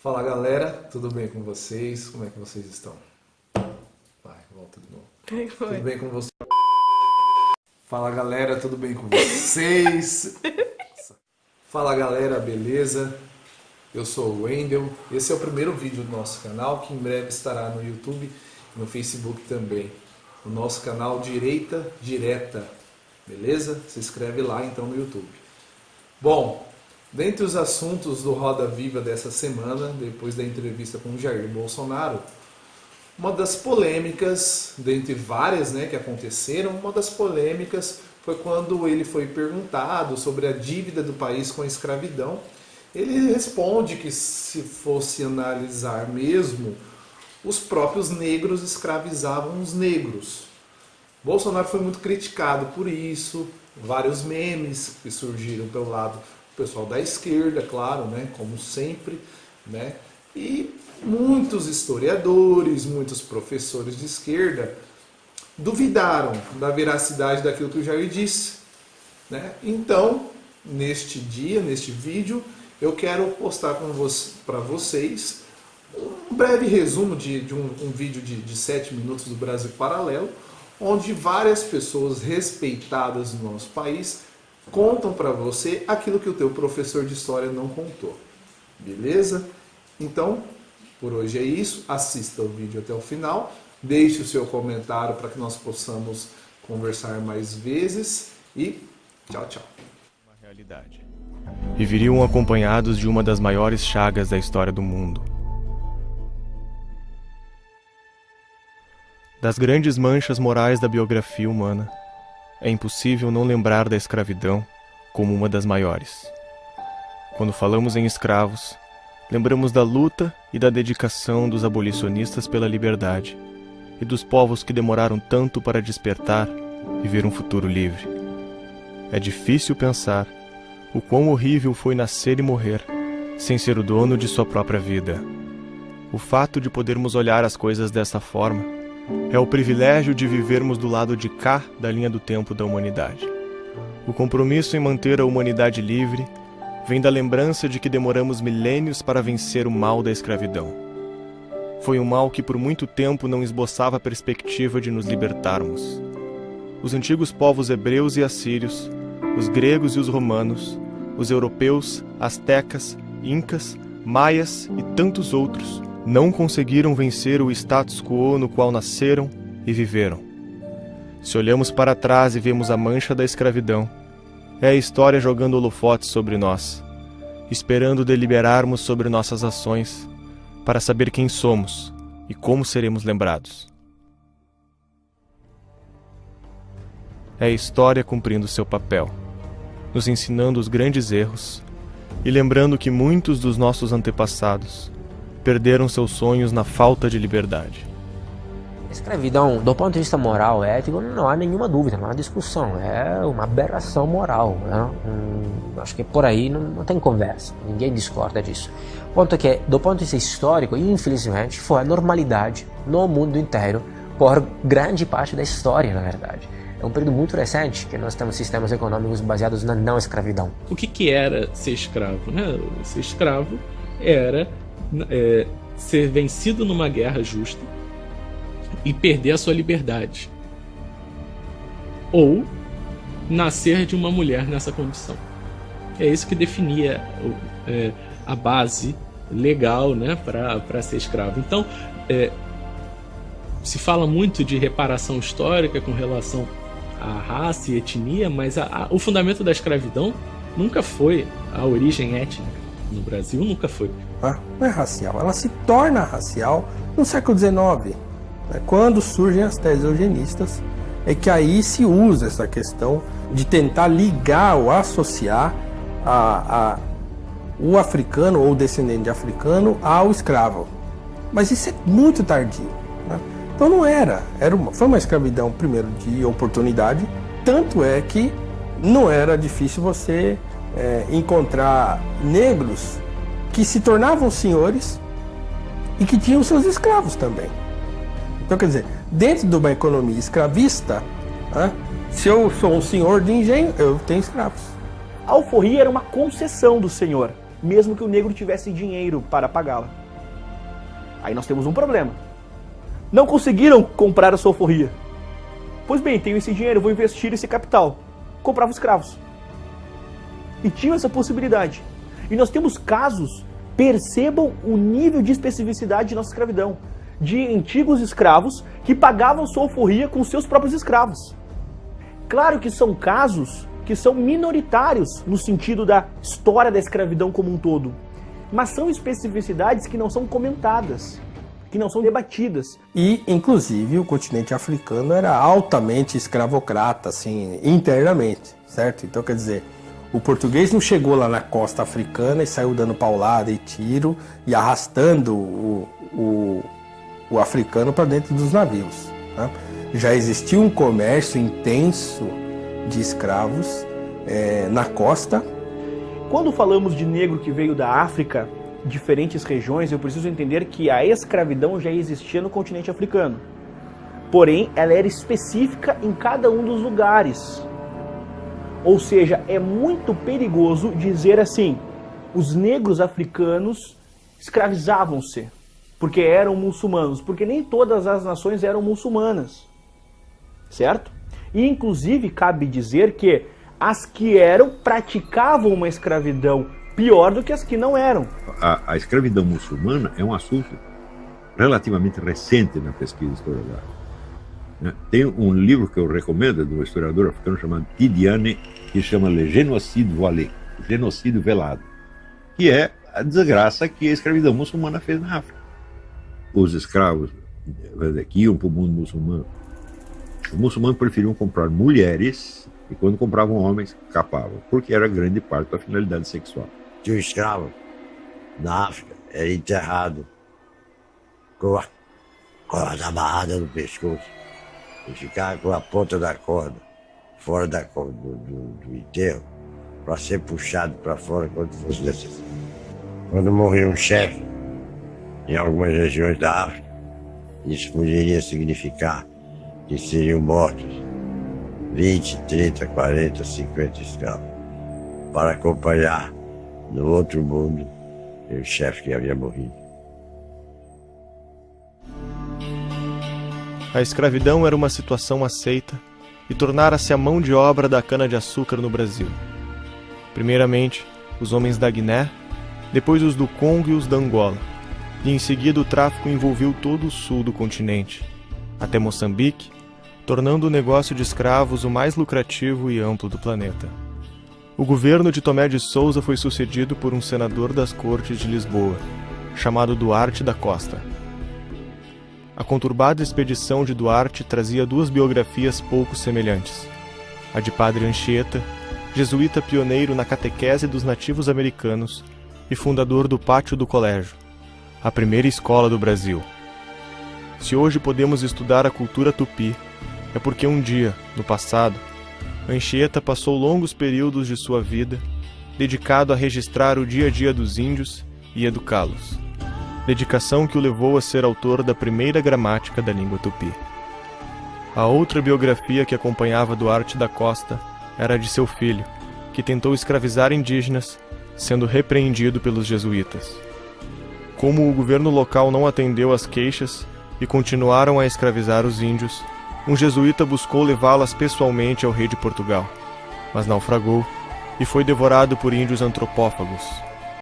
Fala galera, tudo bem com vocês? Como é que vocês estão? Vai, volta de novo. Tudo bem com vocês? Fala galera, tudo bem com vocês? Fala galera, beleza? Eu sou o Wendel. Esse é o primeiro vídeo do nosso canal, que em breve estará no YouTube e no Facebook também. O nosso canal Direita Direta, beleza? Se inscreve lá então no YouTube. Bom, dentre os assuntos do Roda Viva dessa semana, depois da entrevista com o Jair Bolsonaro, uma das polêmicas, dentre várias que aconteceram, uma das polêmicas foi quando ele foi perguntado sobre a dívida do país com a escravidão. Ele responde que se fosse analisar mesmo, os próprios negros escravizavam os negros. Bolsonaro foi muito criticado por isso, vários memes que surgiram pelo lado do pessoal da esquerda, claro, como sempre, e muitos historiadores, muitos professores de esquerda duvidaram da veracidade daquilo que o Jair disse. Então, neste vídeo, eu quero postar para vocês um breve resumo de um vídeo de 7 minutos do Brasil Paralelo, onde várias pessoas respeitadas no nosso país contam para você aquilo que o teu professor de história não contou. Beleza? Então, por hoje é isso. Assista o vídeo até o final. Deixe o seu comentário para que nós possamos conversar mais vezes. E tchau, tchau. Uma realidade. E viriam acompanhados de uma das maiores chagas da história do mundo. Das grandes manchas morais da biografia humana, é impossível não lembrar da escravidão como uma das maiores. Quando falamos em escravos, lembramos da luta e da dedicação dos abolicionistas pela liberdade e dos povos que demoraram tanto para despertar e ver um futuro livre. É difícil pensar o quão horrível foi nascer e morrer sem ser o dono de sua própria vida. O fato de podermos olhar as coisas dessa forma é o privilégio de vivermos do lado de cá da linha do tempo da humanidade. O compromisso em manter a humanidade livre vem da lembrança de que demoramos milênios para vencer o mal da escravidão. Foi um mal que por muito tempo não esboçava a perspectiva de nos libertarmos. Os antigos povos hebreus e assírios, os gregos e os romanos, os europeus, astecas, incas, maias e tantos outros não conseguiram vencer o status quo no qual nasceram e viveram. Se olhamos para trás e vemos a mancha da escravidão, é a história jogando holofotes sobre nós, esperando deliberarmos sobre nossas ações, para saber quem somos e como seremos lembrados. É a história cumprindo seu papel, nos ensinando os grandes erros e lembrando que muitos dos nossos antepassados perderam seus sonhos na falta de liberdade. Escravidão, do ponto de vista moral, ético, não há nenhuma dúvida, não há discussão, é uma aberração moral. Acho que por aí não tem conversa, ninguém discorda disso. O ponto é que, do ponto de vista histórico, infelizmente, foi a normalidade no mundo inteiro por grande parte da história, na verdade. É um período muito recente que nós temos sistemas econômicos baseados na não escravidão. O que era ser escravo? Ser escravo era ser vencido numa guerra justa e perder a sua liberdade, ou nascer de uma mulher nessa condição. É isso que definia a base legal para ser escravo. Então, se fala muito de reparação histórica com relação à raça e etnia, mas o fundamento da escravidão nunca foi a origem étnica. No Brasil nunca foi. Não é racial, ela se torna racial no século XIX, quando surgem as teses eugenistas, é que aí se usa essa questão de tentar ligar ou associar o africano ou o descendente de africano ao escravo. Mas isso é muito tardio. Então não foi uma escravidão primeiro de oportunidade, tanto é que não era difícil você encontrar negros que se tornavam senhores e que tinham seus escravos também. Então, quer dizer, dentro de uma economia escravista, se eu sou um senhor de engenho, eu tenho escravos. A alforria era uma concessão do senhor. mesmo que o negro tivesse dinheiro para pagá-la. Aí nós temos um problema. Não conseguiram comprar a sua alforria. Pois bem, tenho esse dinheiro, vou investir esse capital. Comprava escravos. E tinham essa possibilidade. E nós temos casos, percebam o nível de especificidade de nossa escravidão, de antigos escravos que pagavam sua alforria com seus próprios escravos. Claro que são casos que são minoritários no sentido da história da escravidão como um todo, mas são especificidades que não são comentadas, que não são debatidas. E, inclusive, o continente africano era altamente escravocrata, assim, internamente, certo? Então, quer dizer, o português não chegou lá na costa africana e saiu dando paulada e tiro e arrastando o africano para dentro dos navios, né? Já existia um comércio intenso de escravos na costa. Quando falamos de negro que veio da África, diferentes regiões, eu preciso entender que a escravidão já existia no continente africano. Porém, ela era específica em cada um dos lugares. Ou seja, é muito perigoso dizer assim, os negros africanos escravizavam-se porque eram muçulmanos, porque nem todas as nações eram muçulmanas, certo? E inclusive cabe dizer que as que eram praticavam uma escravidão pior do que as que não eram. A escravidão muçulmana é um assunto relativamente recente na pesquisa historiográfica. Tem um livro que eu recomendo de um historiador africano chamado Tidiane, que chama Le Génocide Voilé, genocídio velado, que é a desgraça que a escravidão muçulmana fez na África. Os escravos que iam para o mundo muçulmano, os muçulmanos preferiam comprar mulheres e quando compravam homens, capavam, porque era grande parte da finalidade sexual. Tinha um escravo na África, era enterrado com a corda amarrada no pescoço e ficava com a ponta da corda fora do enterro para ser puxado para fora quando fosse necessário. Quando morria um chefe em algumas regiões da África, isso poderia significar que seriam mortos 20, 30, 40, 50 escravos para acompanhar no outro mundo o chefe que havia morrido. A escravidão era uma situação aceita e tornara-se a mão de obra da cana-de-açúcar no Brasil. Primeiramente, os homens da Guiné, depois os do Congo e os da Angola, e em seguida o tráfico envolveu todo o sul do continente, até Moçambique, tornando o negócio de escravos o mais lucrativo e amplo do planeta. O governo de Tomé de Souza foi sucedido por um senador das Cortes de Lisboa, chamado Duarte da Costa. A conturbada expedição de Duarte trazia duas biografias pouco semelhantes. A de Padre Anchieta, jesuíta pioneiro na catequese dos nativos americanos e fundador do Pátio do Colégio, a primeira escola do Brasil. Se hoje podemos estudar a cultura tupi, é porque um dia, no passado, Anchieta passou longos períodos de sua vida dedicado a registrar o dia a dia dos índios e educá-los. Dedicação que o levou a ser autor da primeira gramática da língua tupi. A outra biografia que acompanhava Duarte da Costa era de seu filho, que tentou escravizar indígenas, sendo repreendido pelos jesuítas. Como o governo local não atendeu às queixas e continuaram a escravizar os índios, um jesuíta buscou levá-las pessoalmente ao rei de Portugal, mas naufragou e foi devorado por índios antropófagos.